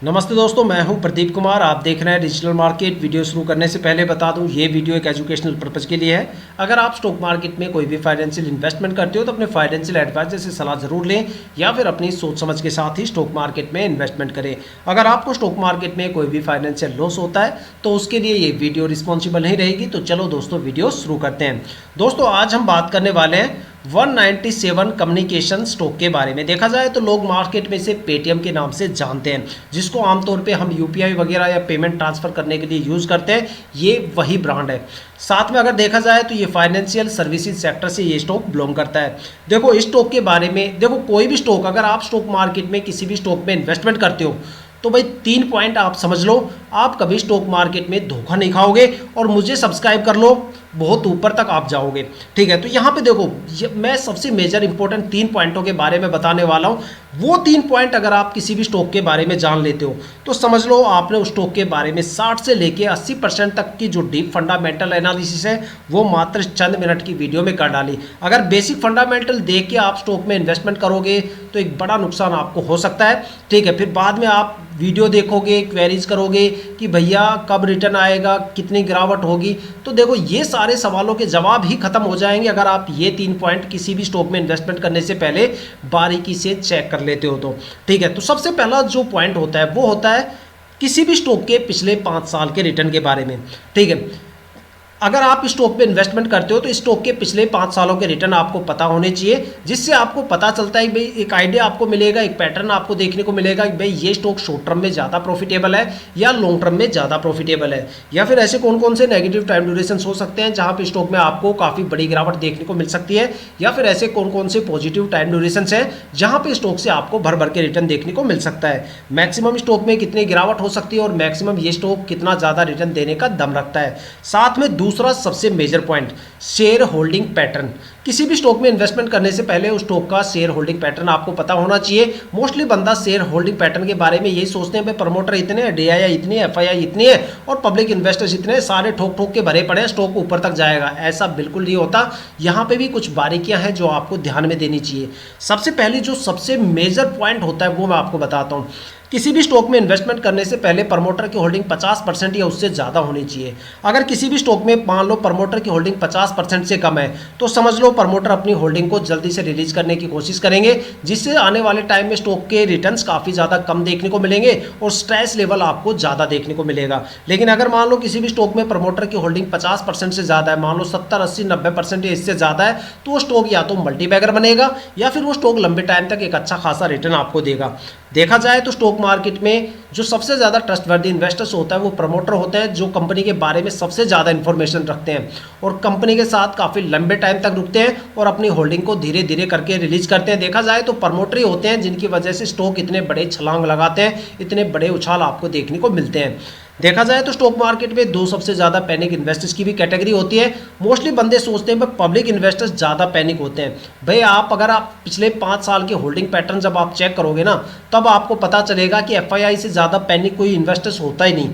नमस्ते दोस्तों, मैं हूं प्रदीप कुमार। आप देख रहे हैं डिजिटल मार्केट। वीडियो शुरू करने से पहले बता दूं, ये वीडियो एक एजुकेशनल पर्पज़ के लिए है। अगर आप स्टॉक मार्केट में कोई भी फाइनेंशियल इन्वेस्टमेंट करते हो तो अपने फाइनेंशियल एडवाइजर से सलाह जरूर लें या फिर अपनी सोच समझ के साथ ही स्टॉक मार्केट में इन्वेस्टमेंट करें। अगर आपको स्टॉक मार्केट में कोई भी फाइनेंशियल लॉस होता है तो उसके लिए ये वीडियो रिस्पॉन्सिबल नहीं रहेगी। तो चलो दोस्तों, वीडियो शुरू करते हैं। दोस्तों, आज हम बात करने वाले हैं 197 कम्युनिकेशन स्टॉक के बारे में। देखा जाए तो लोग मार्केट में इसे पेटीएम के नाम से जानते हैं, जिसको आमतौर पे हम यूपीआई वगैरह या पेमेंट ट्रांसफ़र करने के लिए यूज़ करते हैं। ये वही ब्रांड है। साथ में अगर देखा जाए तो ये फाइनेंशियल सर्विसेज सेक्टर से ये स्टॉक बिलोंग करता है। देखो, इस स्टॉक के बारे में कोई भी स्टॉक, अगर आप स्टॉक मार्केट में किसी भी स्टॉक में इन्वेस्टमेंट करते हो तो भाई 3 पॉइंट आप समझ लो, आप कभी स्टॉक मार्केट में धोखा नहीं खाओगे। और मुझे सब्सक्राइब कर लो, बहुत ऊपर तक आप जाओगे। ठीक है, तो यहाँ पे देखो, मैं सबसे मेजर इंपॉर्टेंट 3 पॉइंटों के बारे में बताने वाला हूँ। वो 3 पॉइंट अगर आप किसी भी स्टॉक के बारे में जान लेते हो तो समझ लो आपने उस स्टॉक के बारे में 60 से लेके 80% तक की जो डीप फंडामेंटल एनालिसिस है वो मात्र चंद मिनट की वीडियो में कर डाली। अगर बेसिक फंडामेंटल देख के आप स्टॉक में इन्वेस्टमेंट करोगे तो एक बड़ा नुकसान आपको हो सकता है। ठीक है, फिर बाद में आप वीडियो देखोगे, क्वेरीज करोगे कि भैया कब रिटर्न आएगा, कितनी गिरावट होगी। तो देखो, ये सारे सवालों के जवाब ही खत्म हो जाएंगे अगर आप ये 3 पॉइंट किसी भी स्टॉक में इन्वेस्टमेंट करने से पहले बारीकी से चेक कर लेते हो तो। ठीक है, तो सबसे पहला जो पॉइंट होता है वो होता है किसी भी स्टॉक के पिछले 5 साल के रिटर्न के बारे में। ठीक है, अगर आप स्टॉक पे इन्वेस्टमेंट करते हो तो स्टॉक के पिछले 5 सालों के रिटर्न आपको पता होने चाहिए, जिससे आपको पता चलता है कि भाई एक आइडिया आपको मिलेगा, एक पैटर्न आपको देखने को मिलेगा कि भाई ये स्टॉक शॉर्ट टर्म में ज़्यादा प्रॉफिटेबल है या लॉन्ग टर्म में ज़्यादा प्रॉफिटेबल है। या फिर ऐसे कौन कौन से नेगेटिव टाइम ड्यूरेशन हो सकते हैं जहाँ पे स्टॉक में आपको काफ़ी बड़ी गिरावट देखने को मिल सकती है, या फिर ऐसे कौन कौन से पॉजिटिव टाइम ड्यूरेशन है जहाँ पे स्टॉक से आपको भर भर के रिटर्न देखने को मिल सकता है। मैक्सिमम स्टॉक में कितनी गिरावट हो सकती है और मैक्सिमम ये स्टॉक कितना ज़्यादा रिटर्न देने का दम रखता है। साथ में दूसरा सबसे major point, share holding pattern. किसी भी स्टॉक में इन्वेस्टमेंट करने से पहले उस स्टॉक का शेयर होल्डिंग पैटर्न आपको पता होना चाहिए। मोस्टली बंदा शेयर होल्डिंग पैटर्न के बारे में यही सोचते हैं, भाई प्रमोटर इतने हैं, डीआईआई इतनी है, एफआईआई इतनी है और पब्लिक इन्वेस्टर्स इतने, सारे ठोक ठोक के भरे पड़े हैं, स्टॉक ऊपर तक जाएगा। ऐसा बिल्कुल नहीं होता। यहाँ पे भी कुछ बारीकियां हैं जो आपको ध्यान में देनी चाहिए। सबसे पहले जो सबसे मेजर पॉइंट होता है वो मैं आपको बताता हूँ। किसी भी स्टॉक में इन्वेस्टमेंट करने से पहले प्रमोटर की होल्डिंग 50% या उससे ज़्यादा होनी चाहिए। अगर किसी भी स्टॉक में मान लो प्रमोटर की होल्डिंग 50% से कम है तो समझ लो प्रमोटर अपनी होल्डिंग को जल्दी से रिलीज करने की कोशिश करेंगे, जिससे आने वाले टाइम में स्टॉक के रिटर्न्स काफ़ी ज़्यादा कम देखने को मिलेंगे और स्ट्रेस लेवल आपको ज़्यादा देखने को मिलेगा। लेकिन अगर मान लो किसी भी स्टॉक में प्रमोटर की होल्डिंग 50% से ज़्यादा है, मान लो 70, 80, 90% या इससे ज़्यादा है, तो वो स्टॉक या तो मल्टीबैगर बनेगा या फिर वो स्टॉक लंबे टाइम तक एक अच्छा खासा रिटर्न आपको देगा। देखा जाए तो स्टॉक मार्केट में जो सबसे ज़्यादा ट्रस्टवर्दी इन्वेस्टर्स होता है वो प्रमोटर होते हैं, जो कंपनी के बारे में सबसे ज़्यादा इन्फॉर्मेशन रखते हैं और कंपनी के साथ काफ़ी लंबे टाइम तक रुकते हैं और अपनी होल्डिंग को धीरे धीरे करके रिलीज करते हैं। देखा जाए तो प्रमोटर ही होते हैं जिनकी वजह से स्टॉक इतने बड़े छलांग लगाते हैं, इतने बड़े उछाल आपको देखने को मिलते हैं। देखा जाए तो स्टॉक मार्केट में 2 सबसे ज़्यादा पैनिक इन्वेस्टर्स की भी कैटेगरी होती है। मोस्टली बंदे सोचते हैं भाई पब्लिक इन्वेस्टर्स ज़्यादा पैनिक होते हैं। भाई अगर आप पिछले 5 साल के होल्डिंग पैटर्न जब आप चेक करोगे ना, तब आपको पता चलेगा कि एफआईआई से ज़्यादा पैनिक कोई इन्वेस्टर्स होता ही नहीं।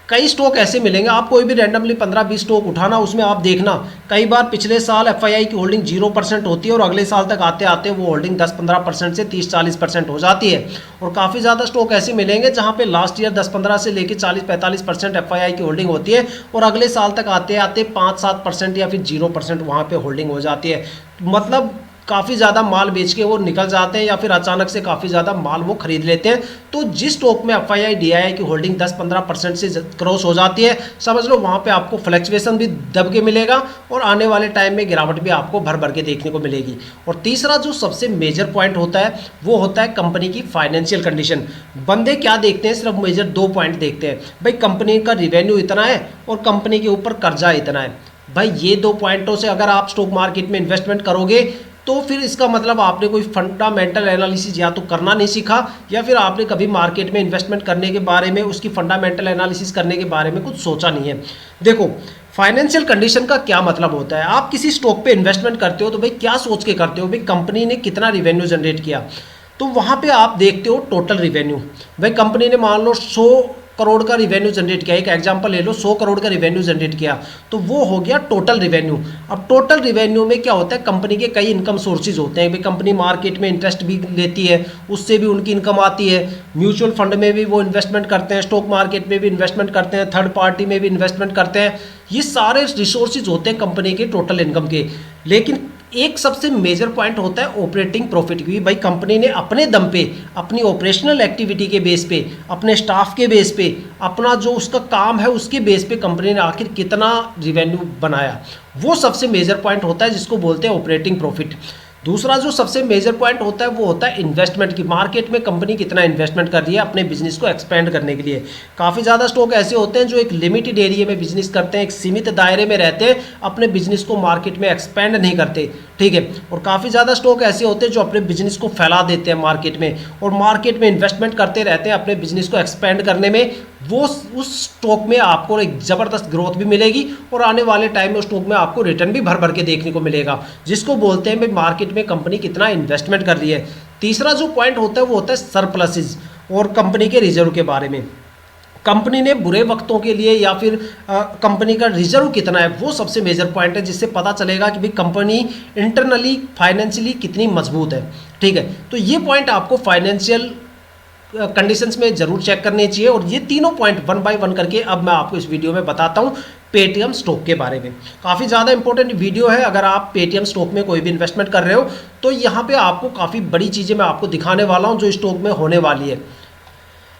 कई स्टॉक ऐसे मिलेंगे, आप कोई भी रैंडमली 15-20 स्टॉक उठाना, उसमें आप देखना कई बार पिछले साल एफआईआई की होल्डिंग 0% होती है और अगले साल तक आते आते वो होल्डिंग 10-15% से 30-40% हो जाती है। और काफ़ी ज़्यादा स्टॉक ऐसे मिलेंगे जहाँ पे लास्ट ईयर 10-15 से लेकर 40-45% एफआईआई की होल्डिंग होती है और अगले साल तक आते आते 5-7% या फिर 0% वहाँ पर होल्डिंग हो जाती है। मतलब काफ़ी ज़्यादा माल बेच के वो निकल जाते हैं या फिर अचानक से काफ़ी ज़्यादा माल वो खरीद लेते हैं। तो जिस स्टॉक में एफआईआई डीआईआई की होल्डिंग 10-15% से क्रॉस हो जाती है, समझ लो वहाँ पे आपको फ्लक्चुएशन भी दब के मिलेगा और आने वाले टाइम में गिरावट भी आपको भर भर के देखने को मिलेगी। और तीसरा जो सबसे मेजर पॉइंट होता है वो होता है कंपनी की फाइनेंशियल कंडीशन। बंदे क्या देखते हैं, सिर्फ मेजर 2 पॉइंट देखते हैं, भाई कंपनी का रिवेन्यू इतना है और कंपनी के ऊपर कर्जा इतना है। भाई ये 2 पॉइंटों से अगर आप स्टॉक मार्केट में इन्वेस्टमेंट करोगे तो फिर इसका मतलब आपने कोई फंडामेंटल एनालिसिस या तो करना नहीं सीखा या फिर आपने कभी मार्केट में इन्वेस्टमेंट करने के बारे में, उसकी फंडामेंटल एनालिसिस करने के बारे में कुछ सोचा नहीं है। देखो, फाइनेंशियल कंडीशन का क्या मतलब होता है। आप किसी स्टॉक पे इन्वेस्टमेंट करते हो तो भाई क्या सोच के करते हो, भाई कंपनी ने कितना रिवेन्यू जनरेट किया, तो वहाँ पे आप देखते हो टोटल रिवेन्यू। भाई कंपनी ने मान लो 100 करोड़ का रिवेन्यू जनरेट किया, एक एग्जांपल ले लो 100 करोड़ का रिवेन्यू जनरेट किया, तो वो हो गया टोटल रिवेन्यू। अब टोटल रिवेन्यू में क्या होता है, कंपनी के कई इनकम सोर्सेज होते हैं। भाई कंपनी मार्केट में इंटरेस्ट भी लेती है, उससे भी उनकी इनकम आती है, म्यूचुअल फंड में भी वो इन्वेस्टमेंट करते हैं, स्टॉक मार्केट में भी इन्वेस्टमेंट करते हैं, थर्ड पार्टी में भी इन्वेस्टमेंट करते हैं। ये सारे रिसोर्सेज होते हैं कंपनी के टोटल इनकम के। लेकिन एक सबसे मेजर पॉइंट होता है ऑपरेटिंग प्रॉफिट, क्योंकि भाई कंपनी ने अपने दम पे, अपनी ऑपरेशनल एक्टिविटी के बेस पे, अपने स्टाफ के बेस पे, अपना जो उसका काम है उसके बेस पे कंपनी ने आखिर कितना रिवेन्यू बनाया, वो सबसे मेजर पॉइंट होता है जिसको बोलते हैं ऑपरेटिंग प्रॉफिट। दूसरा जो सबसे मेजर पॉइंट होता है वो होता है इन्वेस्टमेंट की। मार्केट में कंपनी कितना इन्वेस्टमेंट कर रही है अपने बिजनेस को एक्सपेंड करने के लिए। काफ़ी ज़्यादा स्टॉक ऐसे होते हैं जो एक लिमिटेड एरिया में बिजनेस करते हैं, एक सीमित दायरे में रहते हैं, अपने बिजनेस को मार्केट में एक्सपेंड नहीं करते, ठीक है। और काफ़ी ज़्यादा स्टॉक ऐसे होते हैं जो अपने बिजनेस को फैला देते हैं मार्केट में, और मार्केट में इन्वेस्टमेंट करते रहते हैं अपने बिजनेस को एक्सपेंड करने में। वो उस स्टॉक में आपको एक ज़बरदस्त ग्रोथ भी मिलेगी, और आने वाले टाइम में उस स्टॉक में आपको रिटर्न भी भर भर के देखने को मिलेगा, जिसको बोलते हैं भाई मार्केट में कंपनी कितना इन्वेस्टमेंट कर रही है। तीसरा जो पॉइंट होता है वो होता है सरप्लसेस और कंपनी के रिजर्व के बारे में। कंपनी ने बुरे वक्तों के लिए या फिर कंपनी का रिजर्व कितना है, वो सबसे मेजर पॉइंट है, जिससे पता चलेगा कि भाई कंपनी इंटरनली फाइनेंशियली कितनी मजबूत है, ठीक है। तो ये पॉइंट आपको फाइनेंशियल कंडीशंस में जरूर चेक करने चाहिए। और ये तीनों पॉइंट वन बाय वन करके अब मैं आपको इस वीडियो में बताता हूँ पेटीएम स्टॉक के बारे में। काफ़ी ज़्यादा इंपॉर्टेंट वीडियो है। अगर आप पेटीएम स्टॉक में कोई भी इन्वेस्टमेंट कर रहे हो तो यहाँ पे आपको काफ़ी बड़ी चीज़ें मैं आपको दिखाने वाला हूँ जो स्टॉक में होने वाली है।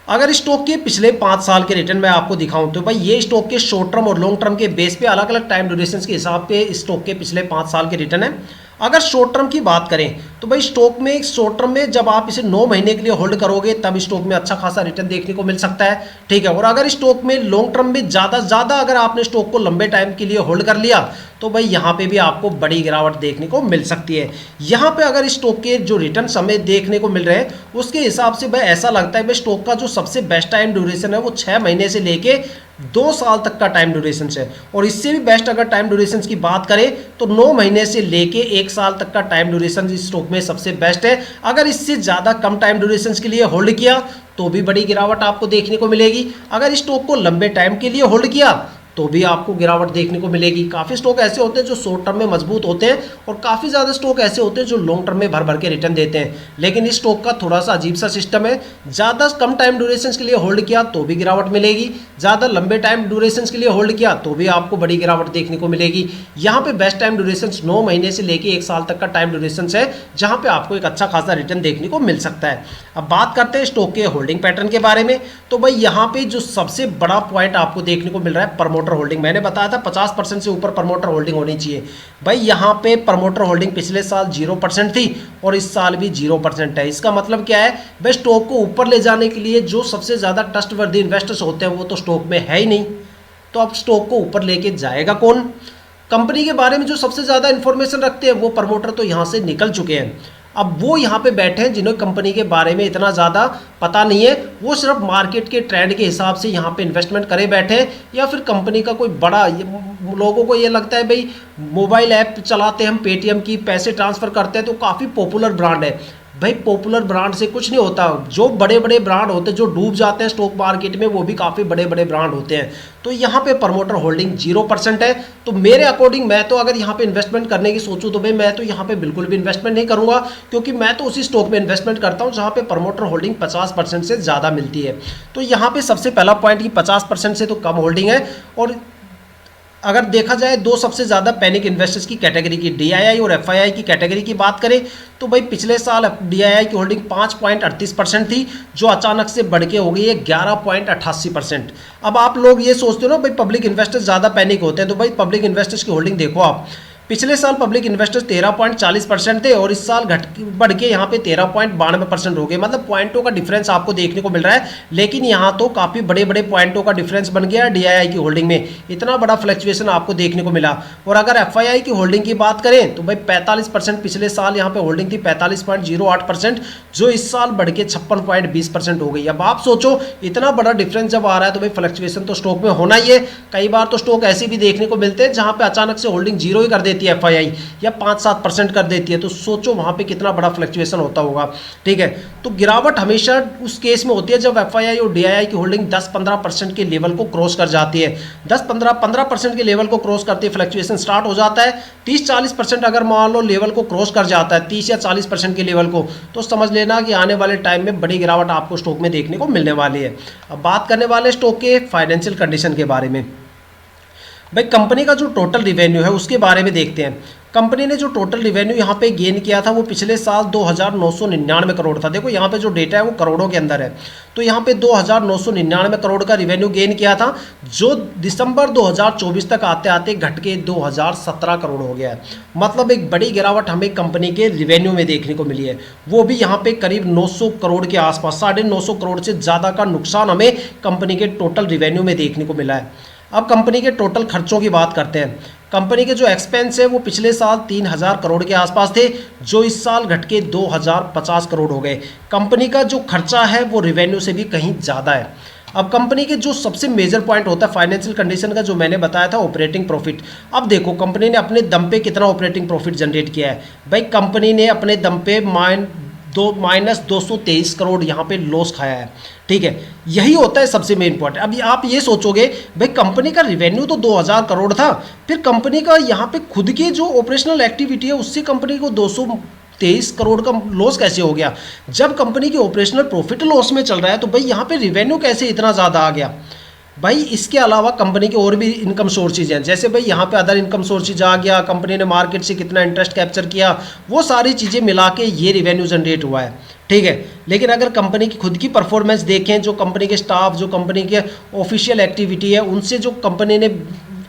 अगर स्टॉक के पिछले 5 साल के रिटर्न मैं आपको दिखाऊं तो भाई ये स्टॉक के शॉर्ट टर्म और लॉन्ग टर्म के बेस पे अलग अलग टाइम ड्यूरेशन के हिसाब पे स्टॉक के पिछले 5 साल के रिटर्न है। अगर शॉर्ट टर्म की बात करें तो भाई स्टॉक में शॉर्ट टर्म में जब आप इसे 9 महीने के लिए होल्ड करोगे तब स्टॉक में अच्छा खासा रिटर्न देखने को मिल सकता है, ठीक है। और अगर स्टॉक में लॉन्ग टर्म में ज़्यादा अगर आपने स्टॉक को लंबे टाइम के लिए होल्ड कर लिया तो भाई यहाँ पे भी आपको बड़ी गिरावट देखने को मिल सकती है। यहाँ पे अगर स्टॉक के जो रिटर्न हमें देखने को मिल रहे हैं उसके हिसाब से भाई ऐसा लगता है भाई स्टॉक का जो सबसे बेस्ट टाइम ड्यूरेशन है वो 6 महीने से लेके 2 साल तक का टाइम ड्यूरेशन है। और इससे भी बेस्ट अगर टाइम ड्यूरेशन की बात करें तो 9 महीने से लेके 1 साल तक का टाइम ड्यूरेशन इस स्टॉक में सबसे बेस्ट है। अगर इससे ज़्यादा कम टाइम ड्यूरेशन के लिए होल्ड किया तो भी बड़ी गिरावट आपको देखने को मिलेगी। अगर स्टॉक को लंबे टाइम के लिए होल्ड किया तो भी आपको गिरावट देखने को मिलेगी। काफ़ी स्टॉक ऐसे होते हैं जो शॉर्ट टर्म में मजबूत होते हैं और काफ़ी ज़्यादा स्टॉक ऐसे होते हैं जो लॉन्ग टर्म में भर भर के रिटर्न देते हैं। लेकिन इस स्टॉक का थोड़ा सा अजीब सा सिस्टम है, ज़्यादा कम टाइम ड्यूरेशन के लिए होल्ड किया तो भी गिरावट मिलेगी, ज़्यादा लंबे टाइम ड्यूरेशन के लिए होल्ड किया तो भी आपको बड़ी गिरावट देखने को मिलेगी। यहाँ पे बेस्ट टाइम ड्यूरेशन 9 महीने से लेकर 1 साल तक का टाइम ड्यूरेशन है जहाँ पे आपको एक अच्छा खासा रिटर्न देखने को मिल सकता है। अब बात करते हैं स्टॉक के होल्डिंग पैटर्न के बारे में। तो भाई यहाँ पे जो सबसे बड़ा पॉइंट आपको देखने को मिल रहा है प्रमोटर होल्डिंग। मैंने बताया था 50% से ऊपर प्रमोटर होल्डिंग होनी चाहिए। भाई यहाँ पे प्रमोटर होल्डिंग पिछले साल 0% थी और इस साल भी 0% है। इसका मतलब क्या है, भाई स्टॉक को ऊपर ले जाने के लिए जो सबसे ज़्यादा ट्रस्टवर्दी इन्वेस्टर्स होते हैं वो तो स्टॉक में है ही नहीं, तो अब स्टॉक को ऊपर लेके जाएगा कौन? कंपनी के बारे में जो सबसे ज़्यादा इन्फॉर्मेशन रखते हैं वो प्रमोटर तो यहाँ से निकल चुके हैं। अब वो यहाँ पे बैठे हैं जिन्हें कंपनी के बारे में इतना ज़्यादा पता नहीं है, वो सिर्फ मार्केट के ट्रेंड के हिसाब से यहाँ पे इन्वेस्टमेंट करे बैठे हैं। या फिर कंपनी का कोई बड़ा, लोगों को ये लगता है भाई मोबाइल ऐप चलाते हैं हम पेटीएम की, पैसे ट्रांसफ़र करते हैं तो काफ़ी पॉपुलर ब्रांड है। भाई पॉपुलर ब्रांड से कुछ नहीं होता। जो बड़े बड़े ब्रांड होते हैं जो डूब जाते हैं स्टॉक मार्केट में वो भी काफ़ी बड़े बड़े ब्रांड होते हैं। तो यहाँ पे प्रमोटर होल्डिंग 0% है। तो मेरे अकॉर्डिंग मैं तो अगर यहाँ पे इन्वेस्टमेंट करने की सोचूं तो भाई मैं तो यहाँ पे बिल्कुल भी इन्वेस्टमेंट नहीं करूँगा, क्योंकि मैं तो उसी स्टॉक में इन्वेस्टमेंट करता हूँ जहाँ पे प्रमोटर होल्डिंग 50% से ज़्यादा मिलती है। तो यहाँ पे सबसे पहला पॉइंट कि 50% से तो कम होल्डिंग है। और अगर देखा जाए दो सबसे ज़्यादा पैनिक इन्वेस्टर्स की कैटेगरी की DII और FII की कैटेगरी की बात करें तो भाई पिछले साल DII की होल्डिंग 5.38% थी जो अचानक से बढ़ के हो गई है 11.88%। अब आप लोग ये सोचते हो ना भाई पब्लिक इन्वेस्टर्स ज़्यादा पैनिक होते हैं, तो भाई पब्लिक इन्वेस्टर्स की होल्डिंग देखो आप। पिछले साल पब्लिक इन्वेस्टर्स 13.40% थे और इस साल बढ़ के यहाँ पे 13.92% हो गए। मतलब पॉइंटों का डिफरेंस आपको देखने को मिल रहा है, लेकिन यहाँ तो काफ़ी बड़े बड़े पॉइंटों का डिफरेंस बन गया DII की होल्डिंग में, इतना बड़ा फ्लक्चुएशन आपको देखने को मिला। और अगर FII की होल्डिंग की बात करें तो भाई 45% पिछले साल यहाँ पे होल्डिंग थी 45.08%, जो इस साल बढ़ के 56.20% हो गई। अब आप सोचो इतना बड़ा डिफरेंस जब आ रहा है तो भाई फ्लक्चुएशन तो स्टॉक में होना ही है। कई बार तो स्टॉक ऐसे भी देखने को मिलते हैं जहाँ पे अचानक से होल्डिंग जीरो ही कर देते देती है एफआईआई, या 5-7% कर देती है, तो सोचो वहाँ पे कितना बड़ा फ्लक्चुएशन होता होगा। ठीक है, तो गिरावट हमेशा उस केस में होती है जब एफआईआई और डीआईआई की होल्डिंग 10-15% के लेवल को क्रॉस कर जाती है। 10-15% के लेवल को क्रॉस करते फ्लक्चुएशन स्टार्ट हो जाता है। 30-40% अगर मान लो लेवल को क्रॉस कर जाता है, 30 या 40% के लेवल को, तो समझ लेना कि आने वाले टाइम में बड़ी गिरावट आपको स्टॉक में देखने को मिलने वाली है। अब बात करने वाले स्टॉक के फाइनेंशियल कंडीशन के बारे में। भाई कंपनी का जो टोटल रिवेन्यू है उसके बारे में देखते हैं। कंपनी ने जो टोटल रिवेन्यू यहाँ पे गेन किया था वो पिछले साल 2,999 करोड़ था। देखो यहाँ पे जो डेटा है वो करोड़ों के अंदर है, तो यहाँ पे 2,999 करोड़ का रिवेन्यू गेन किया था, जो दिसंबर 2024 तक आते आते घट के 2,017 करोड़ हो गया है। मतलब एक बड़ी गिरावट हमें कंपनी के रिवेन्यू में देखने को मिली है, वो भी यहाँ पे करीब 900 करोड़ के आसपास, 950 करोड़ से ज़्यादा का नुकसान हमें कंपनी के टोटल रिवेन्यू में देखने को मिला है। अब कंपनी के टोटल खर्चों की बात करते हैं। कंपनी के जो एक्सपेंस है वो पिछले साल 3,000 करोड़ के आसपास थे, जो इस साल घट के 2,050 करोड़ हो गए। कंपनी का जो खर्चा है वो रिवेन्यू से भी कहीं ज़्यादा है। अब कंपनी के जो सबसे मेजर पॉइंट होता है फाइनेंशियल कंडीशन का, जो मैंने बताया था ऑपरेटिंग प्रॉफिट। अब देखो कंपनी ने अपने दम पे कितना ऑपरेटिंग प्रॉफिट जनरेट किया है। भाई कंपनी ने अपने दम पे -223 करोड़ यहाँ पे लॉस खाया है। ठीक है, यही होता है सबसे मेन पॉइंट। अभी आप ये सोचोगे भाई कंपनी का रिवेन्यू तो 2,000 करोड़ था, फिर कंपनी का यहाँ पे खुद की जो ऑपरेशनल एक्टिविटी है उससे कंपनी को 223 करोड़ का लॉस कैसे हो गया। जब कंपनी की ऑपरेशनल प्रॉफिट लॉस में चल रहा है तो भाई यहाँ पे रिवेन्यू कैसे इतना ज़्यादा आ गया। भाई इसके अलावा कंपनी के और भी इनकम सोर्सेज हैं, जैसे भाई यहाँ पे अदर इनकम सोर्सेज आ गया, कंपनी ने मार्केट से कितना इंटरेस्ट कैप्चर किया, वो सारी चीज़ें मिला के ये रिवेन्यू जनरेट हुआ है। ठीक है, लेकिन अगर कंपनी की खुद की परफॉर्मेंस देखें, जो कंपनी के स्टाफ, जो कंपनी के ऑफिशियल एक्टिविटी है, उनसे जो कंपनी ने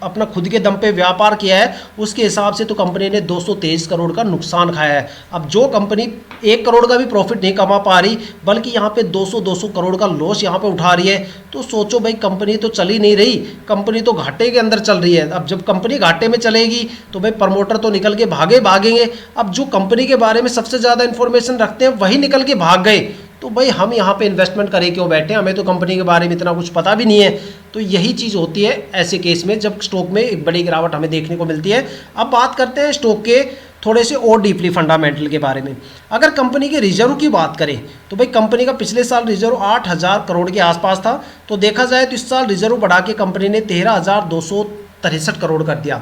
अपना खुद के दम पे व्यापार किया है, उसके हिसाब से तो कंपनी ने 223 करोड़ का नुकसान खाया है। अब जो कंपनी 1 करोड़ का भी प्रॉफिट नहीं कमा पा रही, बल्कि यहाँ पे 200 करोड़ का लॉस यहाँ पे उठा रही है, तो सोचो भाई कंपनी तो चल ही नहीं रही, कंपनी तो घाटे के अंदर चल रही है। अब जब कंपनी घाटे में चलेगी तो भाई प्रमोटर तो निकल के भागेंगे। अब जो कंपनी के बारे में सबसे ज़्यादा इन्फॉर्मेशन रखते हैं वही निकल के भाग गए, तो भाई हम यहाँ पे इन्वेस्टमेंट करें क्यों बैठे, हमें तो कंपनी के बारे में इतना कुछ पता भी नहीं है। तो यही चीज़ होती है ऐसे केस में जब स्टॉक में एक बड़ी गिरावट हमें देखने को मिलती है। अब बात करते हैं स्टॉक के थोड़े से और डीपली फंडामेंटल के बारे में। अगर कंपनी के रिजर्व की बात करें तो भाई कंपनी का पिछले साल रिजर्व 8,000 करोड़ के आसपास था, तो देखा जाए तो इस साल रिजर्व बढ़ा के कंपनी ने 13,263 करोड़ कर दिया।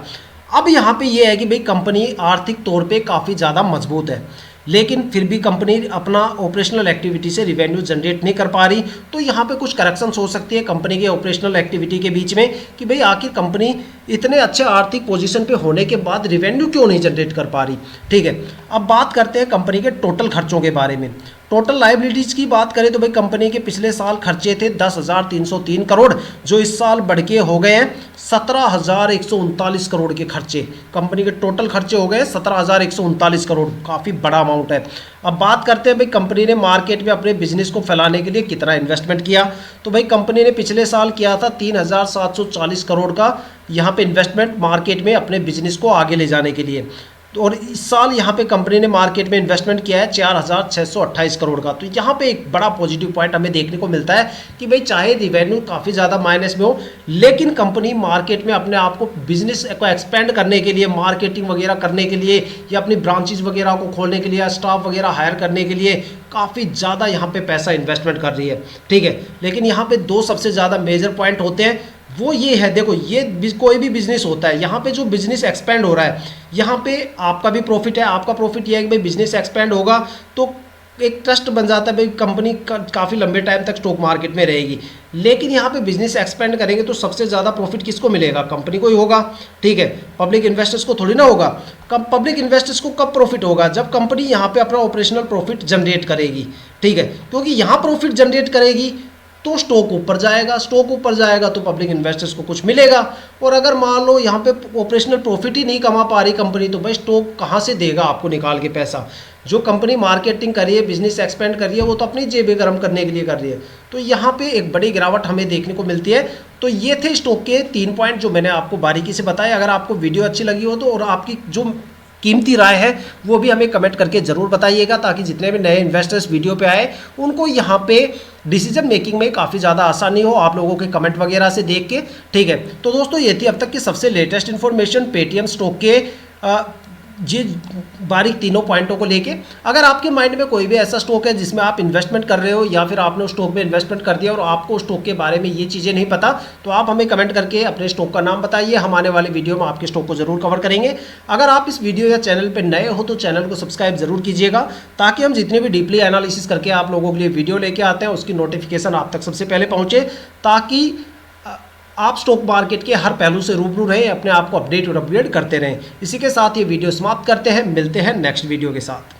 अब यहाँ पे ये है कि भाई कंपनी आर्थिक तौर पे काफ़ी ज़्यादा मजबूत है, लेकिन फिर भी कंपनी अपना ऑपरेशनल एक्टिविटी से रिवेन्यू जनरेट नहीं कर पा रही, तो यहाँ पे कुछ करेक्शंस हो सकती है कंपनी के ऑपरेशनल एक्टिविटी के बीच में कि भाई आखिर कंपनी इतने अच्छे आर्थिक पोजीशन पे होने के बाद रिवेन्यू क्यों नहीं जनरेट कर पा रही। ठीक है, अब बात करते हैं कंपनी के टोटल खर्चों के बारे में। टोटल लाइबिलिटीज़ की बात करें तो भाई कंपनी के पिछले साल खर्चे थे 10,303 करोड़, जो इस साल बढ़ के हो गए हैं 17,139 करोड़ के खर्चे। कंपनी के टोटल खर्चे हो गए 17,139 करोड़, काफ़ी बड़ा अमाउंट है। अब बात करते हैं भाई कंपनी ने मार्केट में अपने बिजनेस को फैलाने के लिए कितना इन्वेस्टमेंट किया, तो भाई कंपनी ने पिछले साल किया था 3,740 करोड़ का यहाँ पे इन्वेस्टमेंट मार्केट में अपने बिजनेस को आगे ले जाने के लिए। और इस साल यहाँ पे कंपनी ने मार्केट में इन्वेस्टमेंट किया है 4,628 करोड़ का। तो यहाँ पे एक बड़ा पॉजिटिव पॉइंट हमें देखने को मिलता है कि भाई चाहे रिवेन्यू काफ़ी ज़्यादा माइनस में हो, लेकिन कंपनी मार्केट में अपने आप को बिजनेस को एक्सपेंड करने के लिए, मार्केटिंग वगैरह करने के लिए, या अपनी ब्रांचेज वगैरह को खोलने के लिए, या स्टाफ वगैरह हायर करने के लिए काफ़ी ज़्यादा यहाँ पे पैसा इन्वेस्टमेंट कर रही है। ठीक है, लेकिन यहाँ पे दो सबसे ज़्यादा मेजर पॉइंट होते हैं, वो ये है, देखो ये कोई भी बिजनेस होता है, यहाँ पे जो बिजनेस एक्सपेंड हो रहा है, यहाँ पे आपका भी प्रॉफिट है। आपका प्रॉफिट ये है कि भाई बिजनेस एक्सपेंड होगा तो एक ट्रस्ट बन जाता है, भाई कंपनी काफ़ी लंबे टाइम तक स्टॉक मार्केट में रहेगी। लेकिन यहाँ पे बिजनेस एक्सपेंड करेंगे तो सबसे ज़्यादा प्रॉफिट किसको मिलेगा, कंपनी को ही होगा। ठीक है, पब्लिक इन्वेस्टर्स को थोड़ी ना होगा। पब्लिक इन्वेस्टर्स को कब प्रॉफिट होगा, जब कंपनी यहाँ पे अपना ऑपरेशनल प्रॉफिट जनरेट करेगी। ठीक है, क्योंकि यहाँ प्रॉफिट जनरेट करेगी तो स्टॉक ऊपर जाएगा, स्टॉक ऊपर जाएगा तो पब्लिक इन्वेस्टर्स को कुछ मिलेगा। और अगर मान लो यहाँ पे ऑपरेशनल प्रॉफिट ही नहीं कमा पा रही कंपनी, तो भाई स्टॉक कहाँ से देगा आपको निकाल के पैसा। जो कंपनी मार्केटिंग कर रही है, बिजनेस एक्सपेंड कर रही है, वो तो अपनी जेबें गर्म करने के लिए कर रही है। तो यहाँ पे एक बड़ी गिरावट हमें देखने को मिलती है। तो ये थे स्टॉक के 3 पॉइंट जो मैंने आपको बारीकी से बताए। अगर आपको वीडियो अच्छी लगी हो तो, और आपकी जो कीमती राय है वो भी हमें कमेंट करके ज़रूर बताइएगा, ताकि जितने भी नए इन्वेस्टर्स वीडियो पे आए उनको यहाँ पे डिसीजन मेकिंग में काफ़ी ज़्यादा आसानी हो आप लोगों के कमेंट वगैरह से देख के। ठीक है, तो दोस्तों ये थी अब तक की सबसे लेटेस्ट इन्फॉर्मेशन पेटीएम स्टॉक के ये बारीक तीनों पॉइंटों को लेके। अगर आपके माइंड में कोई भी ऐसा स्टॉक है जिसमें आप इन्वेस्टमेंट कर रहे हो या फिर आपने उस स्टॉक में इन्वेस्टमेंट कर दिया और आपको स्टॉक के बारे में ये चीज़ें नहीं पता, तो आप हमें कमेंट करके अपने स्टॉक का नाम बताइए। हम आने वाले वीडियो में आपके स्टॉक को ज़रूर कवर करेंगे। अगर आप इस वीडियो या चैनल पर नए हो तो चैनल को सब्सक्राइब ज़रूर कीजिएगा, ताकि हम जितने भी डीपली एनालिसिस करके आप लोगों के लिए वीडियो लेके आते हैं उसकी नोटिफिकेशन आप तक सबसे पहले पहुँचे, ताकि आप स्टॉक मार्केट के हर पहलू से रूबरू रहें, अपने आप को अपडेट और अपग्रेड करते रहें। इसी के साथ ये वीडियो समाप्त करते हैं, मिलते हैं नेक्स्ट वीडियो के साथ।